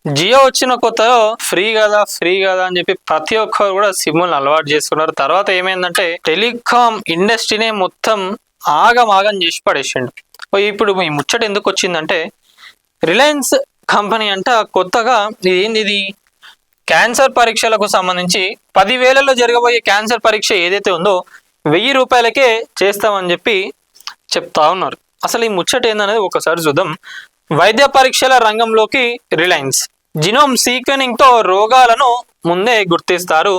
జియో వచ్చిన కొత్తలో ఫ్రీ కదా అని చెప్పి ప్రతి ఒక్కరు కూడా సిమ్ములను అలవాటు చేసుకున్నారు. తర్వాత ఏమైందంటే టెలికాం ఇండస్ట్రీనే మొత్తం ఆగం చేసి పడేసిండు. ఇప్పుడు ఈ ముచ్చట ఎందుకు వచ్చిందంటే రిలయన్స్ కంపెనీ అంట కొత్తగా ఇది క్యాన్సర్ పరీక్షలకు సంబంధించి 10,000లో జరగబోయే క్యాన్సర్ పరీక్ష ఏదైతే ఉందో 1,000 రూపాయలకే చేస్తామని చెప్పి చెప్తా ఉన్నారు. అసలు ఈ ముచ్చట ఏందనేది ఒకసారి చూద్దాం. వైద్య పరీక్షల రంగంలోకి రిలయన్స్ జినోమ్ సీక్వెనింగ్ తో రోగాలను ముందే గుర్తిస్తారు.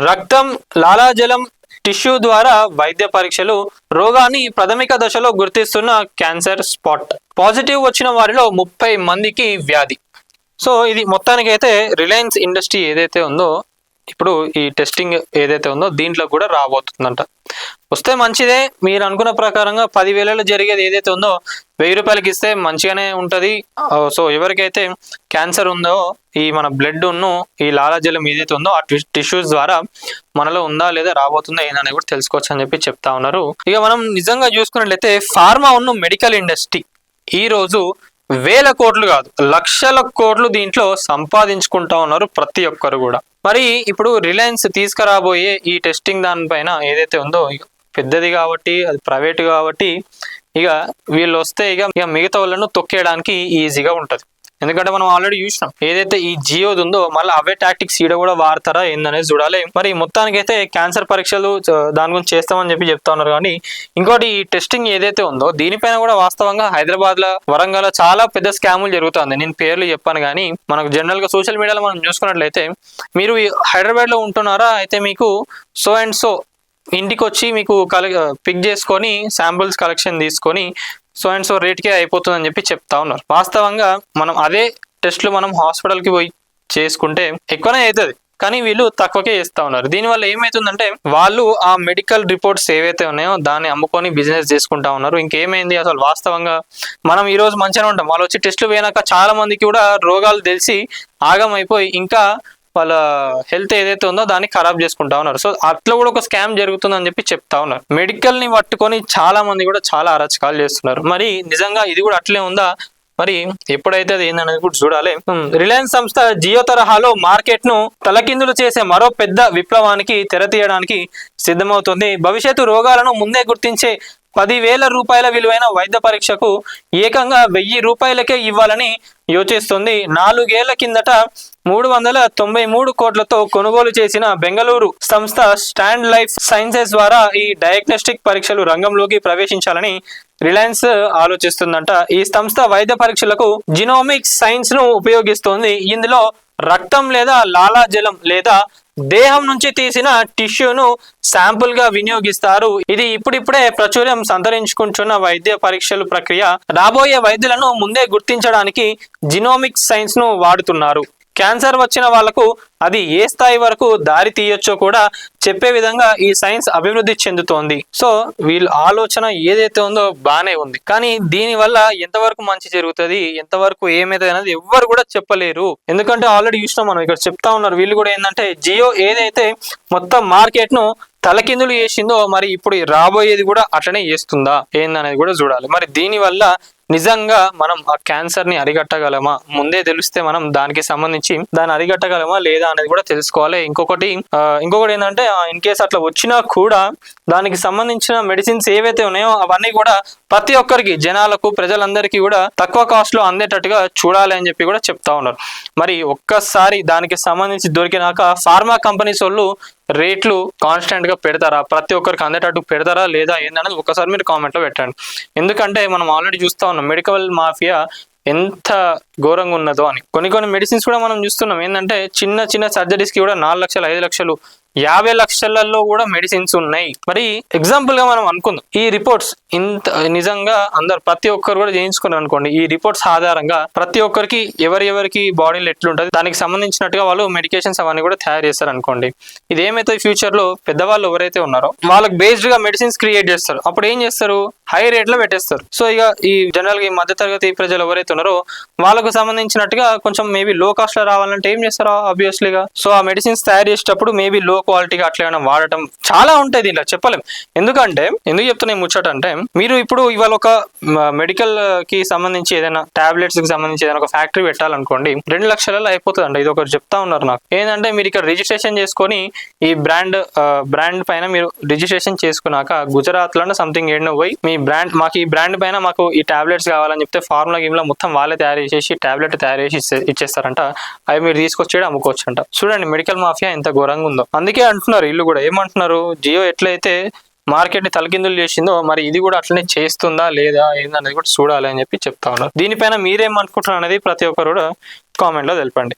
రక్తం, లాలాజలం, టిష్యూ ద్వారా వైద్య పరీక్షలు రోగాన్ని ప్రాథమిక దశలో గుర్తిస్తున్న క్యాన్సర్ స్పాట్. పాజిటివ్ వచ్చిన వారిలో 30 మందికి వ్యాధి. సో ఇది మొత్తానికి అయితే రిలయన్స్ ఇండస్ట్రీ ఏదైతే ఉందో ఇప్పుడు ఈ టెస్టింగ్ ఏదైతే ఉందో దీంట్లో కూడా రాబోతుందంట. వస్తే మంచిదే. మీరు అనుకున్న ప్రకారంగా 10,000లో జరిగేది ఏదైతే ఉందో 1,000 రూపాయలకి ఇస్తే మంచిగానే ఉంటుంది. సో ఎవరికైతే క్యాన్సర్ ఉందో ఈ మన బ్లడ్ ఈ లాలాజలం ఏదైతే ఉందో ఆ టిష్యూస్ ద్వారా మనలో ఉందా లేదా రాబోతుందా ఏందని కూడా తెలుసుకోవచ్చు అని చెప్పి చెప్తా ఉన్నారు. ఇక మనం నిజంగా చూసుకున్నట్లయితే ఫార్మా మెడికల్ ఇండస్ట్రీ ఈ రోజు వేల కోట్లు కాదు లక్షల కోట్లు దీంట్లో సంపాదించుకుంటా ఉన్నారు ప్రతి ఒక్కరు కూడా. మరి ఇప్పుడు రిలయన్స్ తీసుకురాబోయే ఈ టెస్టింగ్ దానిపైన ఏదైతే ఉందో పెద్దది కాబట్టి అది ప్రైవేట్ కాబట్టి ఇక వీళ్ళు వస్తే ఇక మిగతా వాళ్ళను తొక్కేయడానికి ఈజీగా ఉంటుంది. ఎందుకంటే మనం ఆల్రెడీ చూసినాం ఏదైతే ఈ జియోది ఉందో మళ్ళీ అవే టాక్టిక్స్ ఈడ కూడా వాడతారా ఏందనేది చూడాలి. మరి మొత్తానికైతే క్యాన్సర్ పరీక్షలు దాని గురించి చేస్తామని చెప్పి చెప్తా ఉన్నారు. కానీ ఇంకోటి ఈ టెస్టింగ్ ఏదైతే ఉందో దీనిపైన కూడా వాస్తవంగా హైదరాబాద్ లో వరంగల్ చాలా పెద్ద స్కాములు జరుగుతుంది. నేను పేర్లు చెప్పాను కానీ మనకు జనరల్ గా సోషల్ మీడియాలో మనం చూసుకున్నట్లయితే మీరు హైదరాబాద్ లో ఉంటున్నారా అయితే మీకు సో అండ్ సో ఇంటికి వచ్చి మీకు పిక్ చేసుకొని శాంపుల్స్ కలెక్షన్ తీసుకొని సో అండ్ సో రేట్కే అయిపోతుందని చెప్పి చెప్తా ఉన్నారు. వాస్తవంగా మనం అదే టెస్ట్లు మనం హాస్పిటల్కి పోయి చేసుకుంటే ఎక్కువనే అవుతుంది కానీ వీళ్ళు తక్కువకే చేస్తా ఉన్నారు. దీనివల్ల ఏమవుతుందంటే వాళ్ళు ఆ మెడికల్ రిపోర్ట్స్ ఏవైతే ఉన్నాయో దాన్ని అమ్ముకొని బిజినెస్ చేసుకుంటా ఉన్నారు. ఇంకేమైంది అసలు వాస్తవంగా మనం ఈ రోజు మంచిగానే ఉంటాం, వాళ్ళు వచ్చి టెస్టులు పోయినాక చాలా మందికి కూడా రోగాలు తెలిసి ఆగమైపోయి ఇంకా వాళ్ళ హెల్త్ ఏదైతే ఉందో దాన్ని ఖరాబ్ చేసుకుంటా ఉన్నారు. సో అట్లా కూడా ఒక స్కామ్ జరుగుతుందని చెప్పి చెప్తా ఉన్నారు. మెడికల్ ని పట్టుకొని చాలా మంది కూడా చాలా అరచకాలు చేస్తున్నారు. మరి నిజంగా ఇది కూడా అట్లే ఉందా? మరి ఎప్పుడైతే అది ఏందనేది కూడా చూడాలి. రిలయన్స్ సంస్థ జియో తరహాలో మార్కెట్ ను తలకిందులు చేసే మరో పెద్ద విప్లవానికి తెరతీయడానికి సిద్ధమవుతుంది. భవిష్యత్తు రోగాలను ముందే గుర్తించే 10,000 రూపాయల విలువైన వైద్య పరీక్షకు ఏకంగా 1,000 రూపాయలకే ఇవ్వాలని యోచిస్తుంది. 4 ఏళ్ల కిందట 393 కోట్లతో కొనుగోలు చేసిన బెంగళూరు సంస్థ స్టాండ్ లైఫ్ సైన్సెస్ ద్వారా ఈ డయాగ్నోస్టిక్ పరీక్షలు రంగంలోకి ప్రవేశించాలని రిలయన్స్ ఆలోచిస్తుందంట. ఈ సంస్థ వైద్య పరీక్షలకు జినోమిక్స్ సైన్స్ ను ఉపయోగిస్తోంది. ఇందులో రక్తం లేదా లాలాజలం లేదా దేహం నుంచి తీసిన టిష్యూను శాంపుల్ గా వినియోగిస్తారు. ఇది ఇప్పుడిప్పుడే ప్రాచుర్యం సంతరించుకుంటున్న వైద్య పరీక్షల ప్రక్రియ. రాబోయే వైద్యులను ముందే గుర్తించడానికి జినోమిక్స్ సైన్స్ ను వాడుతున్నారు. క్యాన్సర్ వచ్చిన వాళ్లకు అది ఏ స్థాయి వరకు దారి తీయొచ్చో కూడా చెప్పే విధంగా ఈ సైన్స్ అభివృద్ధి చెందుతోంది. సో వీళ్ళ ఆలోచన ఏదైతే ఉందో బానే ఉంది కానీ దీని వల్ల ఎంతవరకు మంచి జరుగుతుంది ఎంతవరకు ఏమైతుంది అనేది ఎవ్వరు కూడా చెప్పలేరు. ఎందుకంటే ఆల్రెడీ చూసినాం మనం ఇక్కడ చెప్తా ఉన్నారు వీళ్ళు కూడా ఏంటంటే జియో ఏదైతే మొత్తం మార్కెట్ ను తలకిందులు చేసిందో మరి ఇప్పుడు రాబోయేది కూడా అట్లనే చేస్తుందా ఏందనేది కూడా చూడాలి. మరి దీని వల్ల నిజంగా మనం ఆ క్యాన్సర్ ని అరికట్టగలమా ముందే తెలిస్తే మనం దానికి సంబంధించి దాన్ని అరికట్టగలమా లేదా అనేది కూడా తెలుసుకోవాలి. ఇంకొకటి ఏంటంటే ఇన్ కేస్ అట్లా వచ్చినా కూడా దానికి సంబంధించిన మెడిసిన్స్ ఏవైతే ఉన్నాయో అవన్నీ కూడా ప్రతి ఒక్కరికి జనాలకు ప్రజలందరికీ కూడా తక్కువ కాస్ట్ లో అందేటట్టుగా చూడాలి అని చెప్పి కూడా చెప్తా ఉన్నారు. మరి ఒక్కసారి దానికి సంబంధించి దొరికినాక ఫార్మా కంపెనీస్ వాళ్ళు రేట్లు కాన్స్టెంట్ గా పెడతారా ప్రతి ఒక్కరికి అందేటట్టు పెడతారా లేదా ఏందనేది ఒకసారి మీరు కామెంట్ లో పెట్టండి. ఎందుకంటే మనం ఆల్రెడీ చూస్తా ఉన్నాం మెడికల్ మాఫియా ఎంత ఘోరంగా ఉన్నదో అని. కొన్ని మెడిసిన్స్ కూడా మనం చూస్తున్నాం ఏంటంటే చిన్న సర్జరీస్ కి కూడా 4 లక్షలు 5 లక్షలు 50 లక్షలలో కూడా మెడిసిన్స్ ఉన్నాయి. మరి ఎగ్జాంపుల్ గా మనం అనుకుందాం ఈ రిపోర్ట్స్ ఇంత నిజంగా అందరు ప్రతి ఒక్కరు కూడా చేయించుకున్నారు అనుకోండి. ఈ రిపోర్ట్స్ ఆధారంగా ప్రతి ఒక్కరికి ఎవరికి బాడీలో ఎట్లుంటది దానికి సంబంధించినట్టుగా వాళ్ళు మెడికేషన్స్ అవన్నీ కూడా తయారు చేస్తారు అనుకోండి. ఇదేమైతే ఫ్యూచర్ లో పెద్దవాళ్ళు ఎవరైతే ఉన్నారో వాళ్ళకి బేస్డ్ గా మెడిసిన్స్ క్రియేట్ చేస్తారు. అప్పుడు ఏం చేస్తారు హై రేట్ లో పెట్టేస్తారు. సో ఇక ఈ జనరల్ గా ఈ మధ్యతరగతి ప్రజలు ఎవరైతే ఉన్నారో వాళ్ళకు సంబంధించినట్టుగా కొంచెం మేబీ లో కాస్ట్ లో రావాలంటే ఏం చేస్తారు ఆబ్వియస్లీగా. సో ఆ మెడిసిన్స్ తయారు చేసేటప్పుడు మేబీ లో క్వాలిటీగా అట్లా ఏమైనా వాడటం చాలా ఉంటాయి దీంట్లో, చెప్పలేం. ఎందుకంటే ఎందుకు చెప్తున్నా ఈ ముచ్చట అంటే, మీరు ఇప్పుడు ఇవాళ ఒక మెడికల్ కి సంబంధించి ఏదైనా టాబ్లెట్స్ కి సంబంధించి ఏదైనా ఒక ఫ్యాక్టరీ పెట్టాలనుకోండి, 2 లక్షలలో అయిపోతుందండి. ఇది ఒకటి చెప్తా ఉన్నారు నాకు. ఏంటంటే మీరు ఇక్కడ రిజిస్ట్రేషన్ చేసుకొని ఈ బ్రాండ్ పైన మీరు రిజిస్ట్రేషన్ చేసుకున్నాక గుజరాత్ లో సంథింగ్ ఏడో పోయి మీ బ్రాండ్, మాకు ఈ బ్రాండ్ పైన మాకు ఈ టాబ్లెట్స్ కావాలని చెప్తే ఫార్ములా గేమ్లో మొత్తం వాళ్ళే తయారు చేసి టాబ్లెట్ తయారు చేసి ఇచ్చేస్తారంట. అవి మీరు తీసుకొచ్చి అమ్ముకోవచ్చు అంట. చూడండి మెడికల్ మాఫియా ఎంత ఘోరంగా ఉందో. అందుకే అంటున్నారు వీళ్ళు కూడా, ఏమంటున్నారు, జియో ఎట్లయితే మార్కెట్ ని తలకిందులు చేసిందో మరి ఇది కూడా అట్లనే చేస్తుందా లేదా ఏందనేది కూడా చూడాలి అని చెప్పి చెప్తా ఉన్నారు. దీనిపైన మీరేమనుకుంటున్నారు అనేది ప్రతి ఒక్కరు కూడా కామెంట్ లో తెలపండి.